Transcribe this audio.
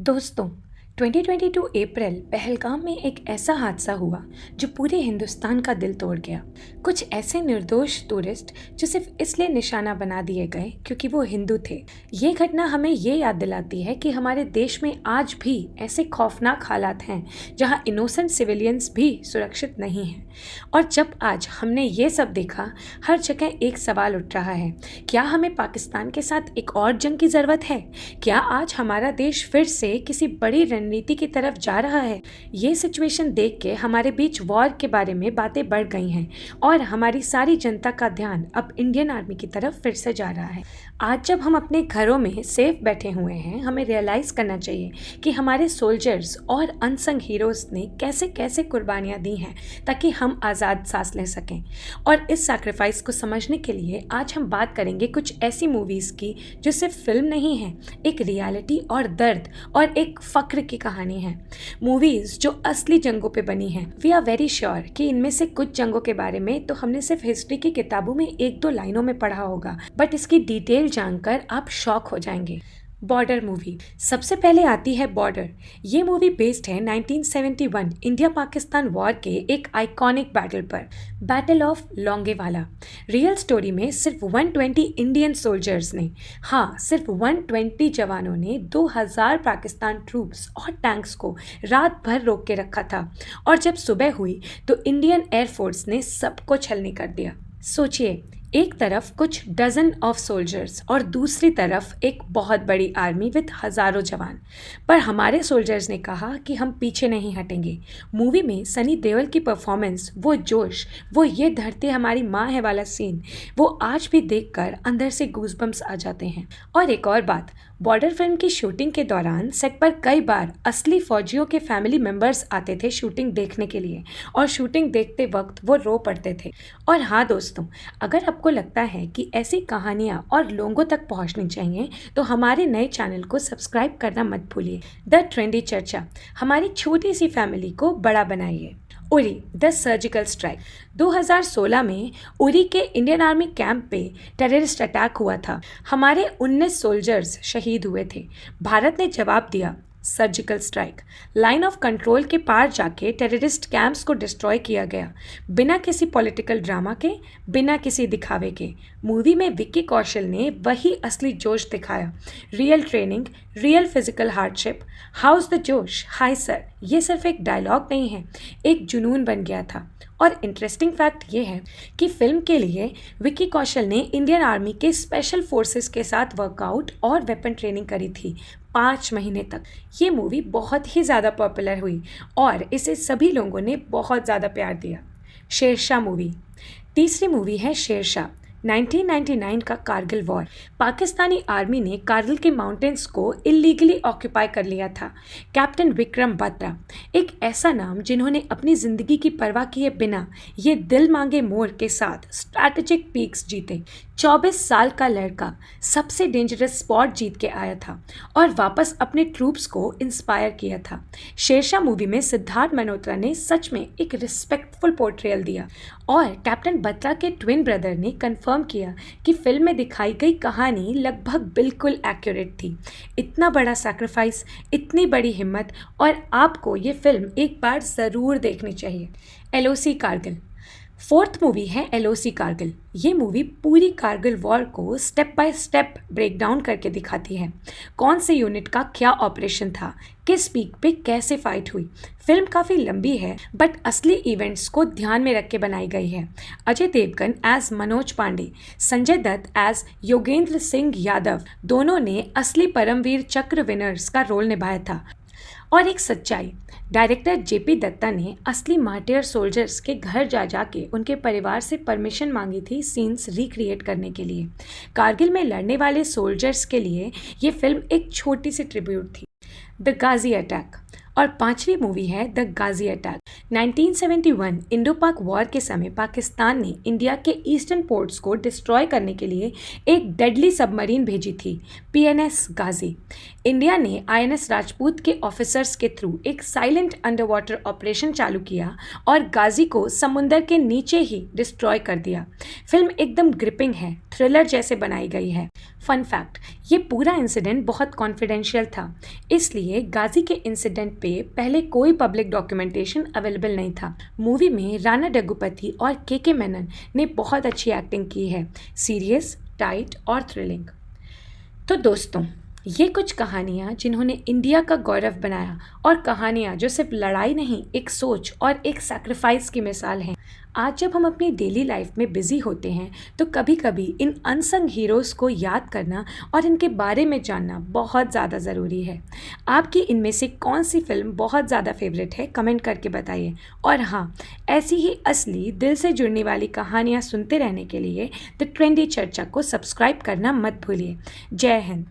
दोस्तों 2022 अप्रैल पहलगाम में एक ऐसा हादसा हुआ जो पूरे हिंदुस्तान का दिल तोड़ गया। कुछ ऐसे निर्दोष टूरिस्ट जो सिर्फ इसलिए निशाना बना दिए गए क्योंकि वो हिंदू थे। ये घटना हमें ये याद दिलाती है कि हमारे देश में आज भी ऐसे खौफनाक हालात हैं जहां इनोसेंट सिविलियंस भी सुरक्षित नहीं हैं। और जब आज हमने ये सब देखा, हर जगह एक सवाल उठ रहा है, क्या हमें पाकिस्तान के साथ एक और जंग की ज़रूरत है? क्या आज हमारा देश फिर से किसी बड़ी रणनीति की तरफ जा रहा है? ये सिचुएशन देख के हमारे बीच वॉर के बारे में बातें बढ़ गई हैं और हमारी सारी जनता का ध्यान अब इंडियन आर्मी की तरफ फिर से जा रहा है। आज जब हम अपने घरों में सेफ बैठे हुए हैं, हमें रियलाइज़ करना चाहिए कि हमारे सोल्जर्स और अनसंग हीरोज़ ने कैसे कैसे कुर्बानियाँ दी हैं ताकि हम आज़ाद सांस ले सकें। और इस सैक्रिफाइस को समझने के लिए आज हम बात करेंगे कुछ ऐसी मूवीज़ की जो सिर्फ फिल्म नहीं है, एक रियलिटी और दर्द और एक फ़क्र की कहानी है। मूवीज़ जो असली जंगों पे बनी हैं। वी आर वेरी श्योर कि इनमें से कुछ जंगों के बारे में तो हमने सिर्फ हिस्ट्री की किताबों में एक दो लाइनों में पढ़ा होगा, बट इसकी डिटेल जानकर आप शॉक हो जाएंगे। बॉर्डर मूवी सबसे पहले आती है। बॉर्डर ये मूवी बेस्ड है 1971 इंडिया पाकिस्तान वॉर के एक आइकॉनिक बैटल पर, battle of Longewala. Real story में सिर्फ 120 इंडियन सोल्जर्स ने, हाँ सिर्फ 120 जवानों ने 2000 पाकिस्तान ट्रूप्स और टैंक्स को रात भर रोक के रखा था। और जब सुबह हुई तो इंडियन एयरफोर्स ने सबको छलनी कर दिया। सोचिए, एक तरफ कुछ डजन ऑफ सोल्जर्स और दूसरी तरफ एक बहुत बड़ी आर्मी विद हज़ारों जवान। पर हमारे सोल्जर्स ने कहा कि हम पीछे नहीं हटेंगे। मूवी में सनी देओल की परफॉर्मेंस, वो जोश, वो ये धरती हमारी माँ है वाला सीन, वो आज भी देखकर अंदर से गूज़बम्स आ जाते हैं। और एक और बात, बॉर्डर फिल्म की शूटिंग के दौरान सेट पर कई बार असली फौजियों के फैमिली मेम्बर्स आते थे शूटिंग देखने के लिए, और शूटिंग देखते वक्त वो रो पड़ते थे। और हाँ दोस्तों, अगर आपको लगता है कि ऐसी कहानियाँ और लोगों तक पहुँचनी चाहिए तो हमारे नए चैनल को सब्सक्राइब करना मत भूलिए। द ट्रेंडी चर्चा, हमारी छोटी सी फैमिली को बड़ा बनाइए। उरी द सर्जिकल स्ट्राइक 2016 में उरी के इंडियन आर्मी कैंप पे टेररिस्ट अटैक हुआ था। हमारे 19 सोल्जर्स शहीद हुए थे। भारत ने जवाब दिया, surgical strike. Line of control के पार जाके टेररिस्ट कैंप्स को डिस्ट्रॉय किया गया, बिना किसी पॉलिटिकल ड्रामा के, बिना किसी दिखावे के। मूवी में विक्की कौशल ने वही असली जोश दिखाया। Real training, real physical hardship. House the जोश, हाय सर, ये सिर्फ एक डायलॉग नहीं है, एक जुनून बन गया था। और इंटरेस्टिंग फैक्ट ये है कि फिल्म के लिए विक्की कौशल ने इंडियन आर्मी के स्पेशल फोर्सेस के साथ वर्कआउट और वेपन ट्रेनिंग करी थी 5 महीने तक। ये मूवी बहुत ही ज़्यादा पॉपुलर हुई और इसे सभी लोगों ने बहुत ज़्यादा प्यार दिया। शेरशाह मूवी, तीसरी मूवी है शेरशाह। 1999 का कारगिल वॉर, पाकिस्तानी आर्मी ने कारगिल के माउंटेन्स को इलीगली ऑक्यूपाई कर लिया था। कैप्टन विक्रम बत्रा, एक ऐसा नाम जिन्होंने अपनी ज़िंदगी की परवाह किए बिना ये दिल मांगे मोड़ के साथ स्ट्रैटेजिक पीक्स जीते। 24 साल का लड़का सबसे डेंजरस स्पॉट जीत के आया था और वापस अपने ट्रूप्स को इंस्पायर किया था। शेरशाह मूवी में सिद्धार्थ मल्होत्रा ने सच में एक रिस्पेक्टफुल पोर्ट्रेयल दिया और कैप्टन बत्रा के ट्विन ब्रदर ने कंफर्म किया कि फिल्म में दिखाई गई कहानी लगभग बिल्कुल एक्यूरेट थी। इतना बड़ा सैक्रिफाइस, इतनी बड़ी हिम्मत, और आपको ये फिल्म एक बार ज़रूर देखनी चाहिए। एलओसी कारगिल, फोर्थ मूवी है एलओसी कारगिल। ये मूवी पूरी कारगिल वॉर को step by step break down करके दिखाती है। कौन से यूनिट का क्या ऑपरेशन था, किस पीक पे कैसे फाइट हुई। फिल्म काफ़ी लंबी है बट असली इवेंट्स को ध्यान में रख के बनाई गई है। अजय देवगन एज मनोज पांडे, संजय दत्त एज योगेंद्र सिंह यादव, दोनों ने असली परमवीर चक्र विनर्स का रोल निभाया था। और एक सच्चाई, डायरेक्टर जेपी दत्ता ने असली मार्टियर सोल्जर्स के घर जा जाके उनके परिवार से परमिशन मांगी थी सीन्स रिक्रिएट करने के लिए। कारगिल में लड़ने वाले सोल्जर्स के लिए ये फिल्म एक छोटी सी ट्रिब्यूट थी। द गाजी अटैक, और पांचवी मूवी है द गाजी अटैक। 1971 इंडो पाक वॉर के समय पाकिस्तान ने इंडिया के ईस्टर्न पोर्ट्स को डिस्ट्रॉय करने के लिए एक डेडली सबमरीन भेजी थी, पीएनएस गाजी। इंडिया ने आईएनएस राजपूत के ऑफिसर ऑफिसर्स के थ्रू एक साइलेंट अंडर वाटर ऑपरेशन चालू किया और गाजी को समुंदर के नीचे ही डिस्ट्रॉय कर दिया। फिल्म एकदम ग्रिपिंग है, थ्रिलर जैसे बनाई गई है। फन फैक्ट, ये पूरा इंसिडेंट बहुत कॉन्फिडेंशियल था, इसलिए गाजी के इंसिडेंट पे पहले कोई पब्लिक डॉक्यूमेंटेशन अवेलेबल नहीं था। मूवी में राणा डग्गुबाती और के मेनन ने बहुत अच्छी एक्टिंग की है, सीरियस, टाइट और थ्रिलिंग। तो दोस्तों, ये कुछ कहानियाँ जिन्होंने इंडिया का गौरव बनाया, और कहानियाँ जो सिर्फ लड़ाई नहीं, एक सोच और एक सैक्रिफाइस की मिसाल हैं। आज जब हम अपनी डेली लाइफ में बिजी होते हैं तो कभी कभी इन अनसंग हीरोज़ को याद करना और इनके बारे में जानना बहुत ज़्यादा ज़रूरी है। आपकी इनमें से कौन सी फिल्म बहुत ज़्यादा फेवरेट है, कमेंट करके बताइए। और हाँ, ऐसी ही असली दिल से जुड़ने वाली कहानियाँ सुनते रहने के लिए द ट्रेंडी चर्चा को सब्सक्राइब करना मत भूलिए। जय हिंद।